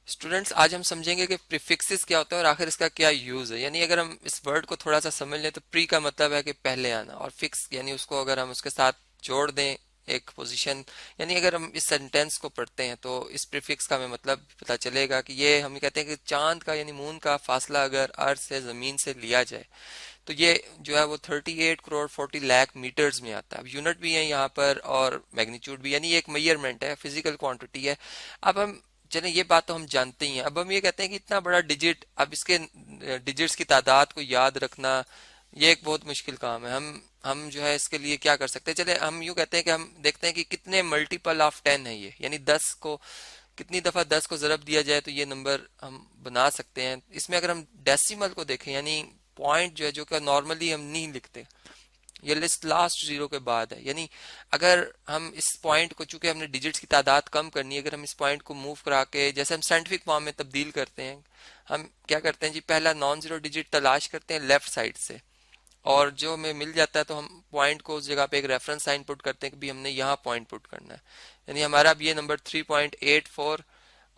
Students, आज हम समझेंगे कि प्रीफिक्सेस क्या होता है और आखिर इसका क्या यूज है। यानी अगर हम इस वर्ड को थोड़ा सा समझ लें तो प्री का मतलब है कि पहले आना, और फिक्स यानी उसको अगर हम उसके साथ जोड़ दें एक पोजीशन, यानी अगर हम इस सेंटेंस को पढ़ते हैं तो इस प्रीफिक्स का हमें मतलब पता चलेगा कि ये हम कहते हैं कि चांद का यानी मून का फासला अगर अर्थ से जमीन से लिया जाए तो ये जो है वो 38 करोड़ 40 लाख मीटर्स में आता है। अब यूनिट भी है यहाँ पर और मैग्नीट्यूड भी, यानी ये एक मेजरमेंट है, फिजिकल क्वांटिटी है। अब हम चलें, ये बात तो हम जानते ही हैं। अब हम ये कहते हैं कि इतना बड़ा डिजिट, अब इसके डिजिट्स की तादाद को याद रखना ये एक बहुत मुश्किल काम है। हम जो है इसके लिए क्या कर सकते हैं, चले हम यूँ कहते हैं कि हम देखते हैं कि कितने मल्टीपल ऑफ 10 है ये, यानी 10 को कितनी दफा 10 को ज़रब दिया जाए तो ये नंबर हम बना सकते हैं। इसमें अगर हम डेसिमल को देखें, यानी पॉइंट जो है जो कि नॉर्मली हम नहीं लिखते, ये लिस्ट लास्ट जीरो के बाद है, यानी अगर हम इस पॉइंट को, चूंकि हमने डिजिट्स की तादाद कम करनी है, अगर हम इस पॉइंट को मूव करा के जैसे हम साइंटिफिक फॉर्म में तब्दील करते हैं, हम क्या करते हैं जी, पहला नॉन जीरो डिजिट तलाश करते हैं लेफ्ट साइड से, और जो हमें मिल जाता है तो हम पॉइंट को उस जगह पे एक रेफरेंस साइन पुट करते हैं कि भी हमने यहाँ पॉइंट पुट करना है। यानी हमारा अब ये नंबर 3.84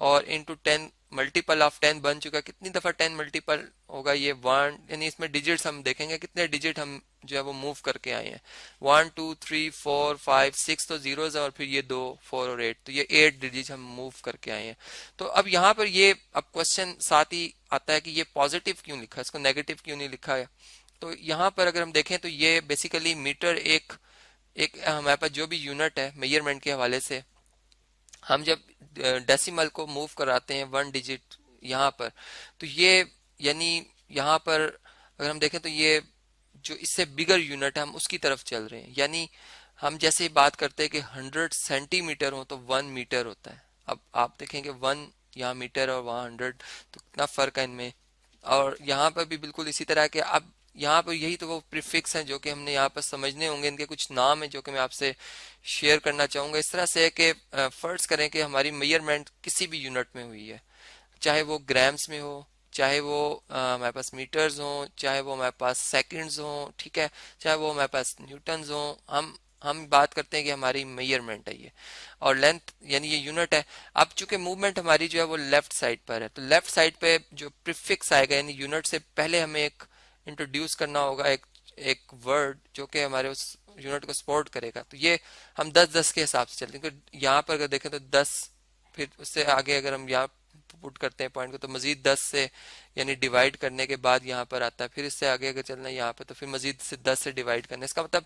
और इंटू 10 मल्टीपल ऑफ 10 बन चुका है। कितनी दफा 10 मल्टीपल होगा, ये 1, यानी इसमें डिजिट्स हम देखेंगे कितने डिजिट हम जो है वो मूव करके आए हैं। 1 2 3 4 5 6 तो जीरोज है, और फिर ये 2 4 और 8, तो ये 8 डिजिट हम मूव करके आए हैं। तो अब यहाँ पर ये अब क्वेश्चन साथ ही आता है कि ये पॉजिटिव क्यों लिखा है, इसको नेगेटिव क्यों नहीं लिखा है। तो यहाँ पर अगर हम देखें तो ये बेसिकली मीटर एक एक हमारे पास जो भी यूनिट है मेजरमेंट के हवाले से, हम जब डेसिमल को मूव कराते हैं 1 डिजिट यहाँ पर, तो ये यानी यहाँ पर अगर हम देखें तो ये जो इससे बिगर यूनिट है हम उसकी तरफ चल रहे हैं। यानी हम जैसे बात करते हैं कि 100 सेंटीमीटर हो तो 1 मीटर होता है। अब आप देखेंगे 1 यहाँ मीटर और वहाँ 100, तो कितना फर्क है इनमें। और यहाँ पर भी बिल्कुल इसी तरह के, अब यहाँ पर यही तो वो प्रीफिक्स हैं जो कि हमने यहाँ पर समझने होंगे। इनके कुछ नाम है जो कि मैं आपसे शेयर करना चाहूँगा। इस तरह से है कि फर्ज करें कि हमारी मेजरमेंट किसी भी यूनिट में हुई है, चाहे वो ग्राम्स में हो, चाहे वो हमारे पास मीटर्स हो, चाहे वो हमारे पास सेकंड्स हो, ठीक है, चाहे वो हमारे पास न्यूटन्स हो। हम बात करते हैं कि हमारी मेजरमेंट है ये, और लेंथ यानी ये यूनिट है। अब चूंकि मूवमेंट हमारी जो है वो लेफ्ट साइड पर है, तो लेफ्ट साइड पे जो प्रीफिक्स आएगा यानी यूनिट से पहले हमें एक इंट्रोड्यूस करना होगा एक एक वर्ड जो कि हमारे उस यूनिट को सपोर्ट करेगा। तो ये हम 10-10 के हिसाब से चलते हैं, क्योंकि यहाँ पर अगर देखें तो 10, फिर उससे आगे अगर हम यहाँ पुट करते हैं पॉइंट को तो मजीद 10 से यानी डिवाइड करने के बाद यहाँ पर आता है। फिर इससे आगे अगर चलना है यहाँ पर तो फिर मजीद से 10 से डिवाइड करना है। इसका मतलब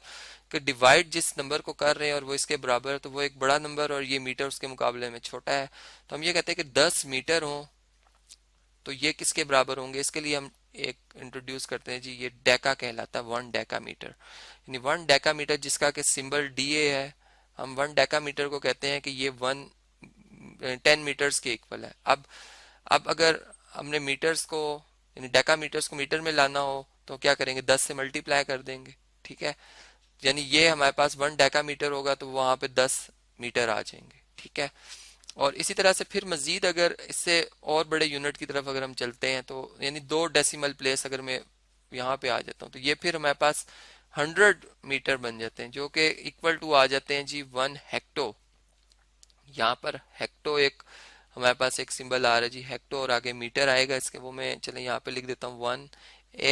कि डिवाइड जिस नंबर को कर रहे हैं और वो इसके बराबर है तो वो एक बड़ा नंबर, और ये मीटर उसके मुकाबले में छोटा है। तो हम ये कहते हैं कि 10 मीटर हो तो ये किसके बराबर होंगे। इसके लिए हम एक इंट्रोड्यूस करते हैं जी, ये डेका कहलाता है, 1 डेका मीटर। यानी 1 डेका मीटर जिसका कि सिंबल DA है, हम 1 डेका मीटर को कहते हैं कि ये 10 मीटर्स के इक्वल है। अब अगर हमने मीटर्स को यानी डेका मीटर्स को मीटर में लाना हो तो क्या करेंगे, 10 से मल्टीप्लाई कर देंगे, ठीक है। यानी ये हमारे पास 1 डेका मीटर होगा तो वहां पे 10 मीटर आ जाएंगे, ठीक है। और इसी तरह से फिर मजीद अगर इससे और बड़े यूनिट की तरफ अगर हम चलते हैं तो यानी 2 डेसिमल प्लेस अगर मैं यहाँ पे आ जाता हूँ तो ये फिर हमारे पास 100 मीटर बन जाते हैं, जो कि इक्वल टू आ जाते हैं जी 1 हेक्टो। यहाँ पर हेक्टो एक हमारे पास एक सिंबल आ रहा है जी, हेक्टो, और आगे मीटर आएगा इसके, वो मैं चले यहाँ पे लिख देता हूँ 1,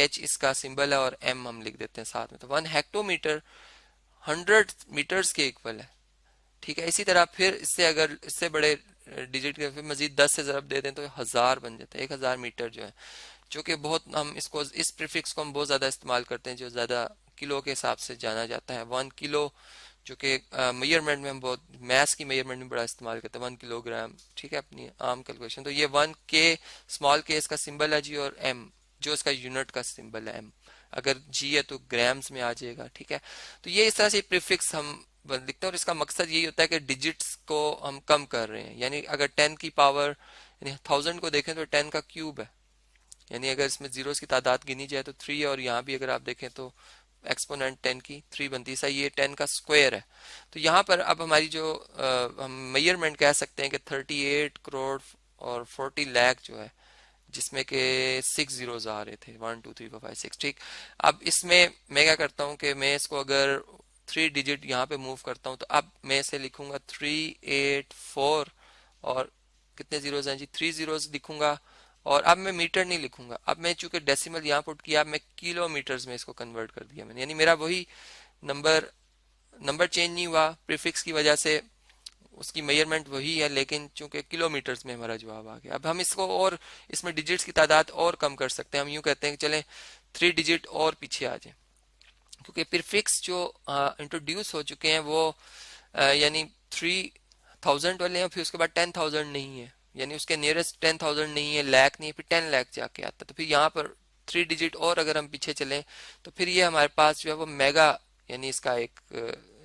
H इसका सिंबल है और M हम लिख देते हैं साथ में। तो 1 हेक्टोमीटर 100 मीटर्स के इक्वल है, ठीक है। इसी तरह फिर इससे अगर इससे बड़े डिजिट के फिर मजीद 10 से ज़रब दे दें तो 1000 बन जाता है, 1000 मीटर जो है, जो कि बहुत हम इसको इस प्रीफिक्स को हम बहुत ज़्यादा इस्तेमाल करते हैं, जो ज़्यादा किलो के हिसाब से जाना जाता है। 1 किलो जो कि मेजरमेंट में हम बहुत मैथ्स की मेजरमेंट में बड़ा इस्तेमाल करते हैं, 1 किलोग्राम, ठीक है, अपनी आम कैलकुलेशन। तो ये 1 के स्मॉल के इसका सिंबल है जी, और M जो इसका यूनिट का सिंबल है M, अगर G है तो ग्राम्स में आ जाएगा, ठीक है। तो ये इस तरह से प्रीफिक्स हम लिखते हैं, और इसका मकसद यही होता है कि डिजिट्स को हम कम कर रहे हैं। यानी अगर 10 की पावर यानी 1000 को देखें तो 10 का क्यूब है, यानी अगर इसमें जीरोस की तादाद गिनी जाए तो 3 है, और यहाँ भी अगर आप देखें तो एक्सपोनेंट 10 की 3 बनती है, ये 10 का स्क्वायर है। तो यहाँ पर अब हमारी जो हम मेजरमेंट कह सकते हैं कि 38 करोड़ और 40 लाख जो है, जिसमें के 6 जीरोस आ रहे थे, 1 2 3 4 5 6, ठीक। अब इसमें मैं क्या करता हूँ कि मैं इसको अगर 3 डिजिट यहाँ पे मूव करता हूँ तो अब मैं इसे लिखूंगा 384 और कितने जीरोज हैं जी, 3 जीरोज लिखूंगा। और अब मैं मीटर नहीं लिखूंगा, अब मैं चूंकि डेसिमल यहाँ पुट किया, अब मैं किलोमीटर्स में इसको कन्वर्ट कर दिया मैंने, यानी मेरा वही नंबर नंबर चेंज नहीं हुआ प्रीफिक्स की वजह से, उसकी मेजरमेंट वही है, लेकिन चूंकि किलोमीटर्स में हमारा जवाब आ गया। अब हम इसको और इसमें डिजिट्स की तादाद और कम कर सकते हैं। हम यूं कहते हैं कि चलें 3 डिजिट और पीछे आ जाए, क्योंकि प्रीफिक्स जो इंट्रोड्यूस हो चुके हैं वो यानी 3000 वाले हैं, फिर उसके बाद 10,000 नहीं है, यानी उसके नियरेस्ट 10,000 नहीं है, लाख नहीं है, फिर 10 लाख जाके आता। तो फिर यहाँ पर 3 डिजिट और अगर हम पीछे चलें तो फिर ये हमारे पास जो है वो मेगा, यानी इसका एक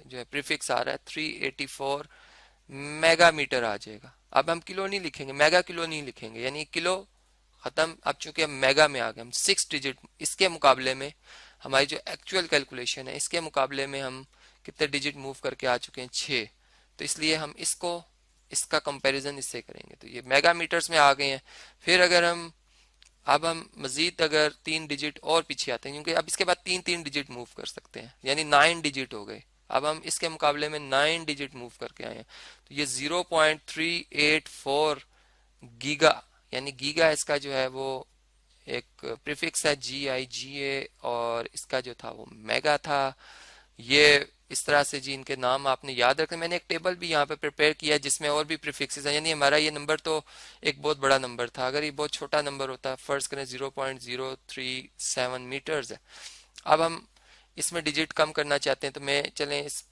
जो है प्रीफिक्स आ रहा है 384 मेगा मीटर आ जाएगा। अब हम किलो नहीं लिखेंगे, मेगा किलो नहीं लिखेंगे, यानी किलो खत्म। अब चूंकि हम मेगा में आ गए, हम 6 डिजिट, इसके मुकाबले में हमारी जो एक्चुअल कैलकुलेशन है इसके मुकाबले में हम कितने डिजिट मूव करके आ चुके हैं, 6। तो इसलिए हम इसका कंपैरिजन इससे करेंगे, तो ये मेगा मीटर्स में आ गए हैं। फिर अगर हम मजीद अगर 3 डिजिट और पीछे आते हैं, क्योंकि अब इसके बाद 3 डिजिट मूव कर सकते हैं, यानी 9 डिजिट हो गए। अब हम इसके मुकाबले में 9 डिजिट मूव करके आए हैं, तो ये 0.384 गीगा, यानी गीगा इसका जो है वो एक प्रीफिक्स है, GIGA, और इसका जो था वो मेगा था। ये इस तरह से जी इनके नाम आपने याद रखें। मैंने एक टेबल भी यहाँ पे प्रिपेयर किया है जिसमें और भी प्रीफिक्सेस हैं, यानी हमारा ये नंबर तो एक बहुत बड़ा नंबर था। अगर ये बहुत छोटा नंबर होता, फर्ज करें 0.037 मीटर्स है, अब हम इसमें डिजिट कम करना चाहते हैं, तो मैं चलें इस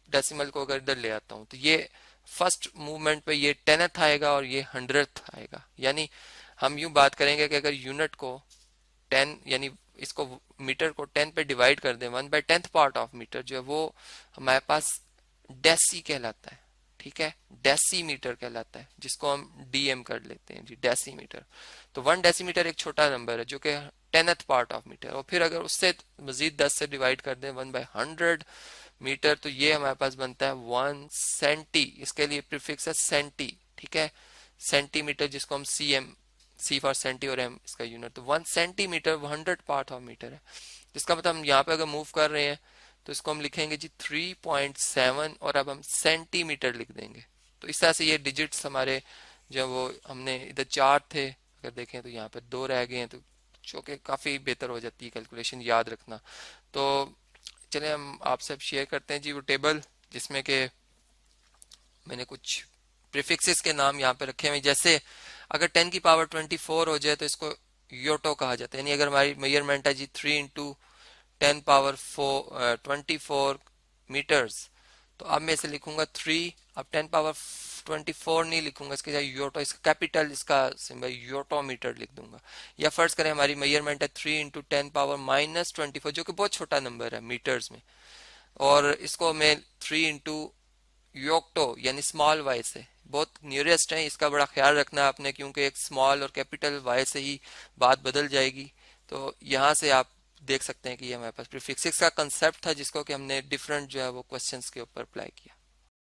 डेसिमल को अगर इधर ले आता हूँ, तो ये फर्स्ट मूवमेंट पे ये 10th आएगा और ये 100th आएगा। यानी हम यूं बात करेंगे कि अगर यूनिट को 10, यानी इसको मीटर को 10 पे डिवाइड कर दें, 1/10th पार्ट ऑफ मीटर जो है वो हमारे पास डेसी कहलाता है। ठीक है, डेसी मीटर कहलाता है, जिसको हम DM कर लेते हैं जी, डेसी मीटर। तो 1 डेसीमीटर एक छोटा नंबर है जो कि 10th पार्ट ऑफ मीटर, और फिर अगर उससे मजीद 10 से डिवाइड कर दें 1/100 मीटर, तो ये हमारे पास बनता है 1 सेंटी। इसके लिए प्रीफिक्स है सेंटी। ठीक है, सेंटीमीटर जिसको हम C फॉर सेंटी और M इसका यूनिट, तो 1 सेंटीमीटर 100 पार्ट ऑफ मीटर है। जिसका मतलब हम यहाँ पे अगर मूव कर रहे हैं तो इसको हम लिखेंगे जी 3.7, और अब हम सेंटीमीटर लिख देंगे। तो इस तरह से ये डिजिट्स हमारे जो वो हमने इधर 4 थे, अगर देखें तो यहाँ पे 2 रह गए हैं, तो जो कि काफ़ी बेहतर हो जाती है कैलकुलेशन याद रखना। तो चले हम आपसे अब शेयर करते हैं जी वो टेबल, जिसमें कि मैंने कुछ प्रीफिक्सेस के नाम यहाँ पे रखे हुए। जैसे अगर 10 की पावर 24 हो जाए तो इसको योटो कहा जाता है, यानी अगर हमारी मेजरमेंट है जी 3 इंटू 10 पावर 24 मीटर्स, तो अब मैं इसे लिखूंगा 3। अब 10 पावर 24 नहीं लिखूंगा, इसके जगह योटो, इसका कैपिटल इसका सिंबल योटो मीटर लिख दूंगा। या फर्ज करें हमारी मेजरमेंट है 3 इंटू 10 पावर -24, जो कि बहुत छोटा नंबर है मीटर्स में, और इसको मैं 3 इंटू योक्टो यानी स्मॉल वाई से, बहुत नियरेस्ट है, इसका बड़ा ख्याल रखना है आपने, क्योंकि एक स्मॉल और कैपिटल वाई से ही बात बदल जाएगी। तो यहाँ से आप देख सकते हैं कि ये हमारे पास प्रीफिक्सेस का कंसेप्ट था, जिसको कि हमने डिफरेंट जो है वो क्वेश्चंस के ऊपर अप्लाई किया।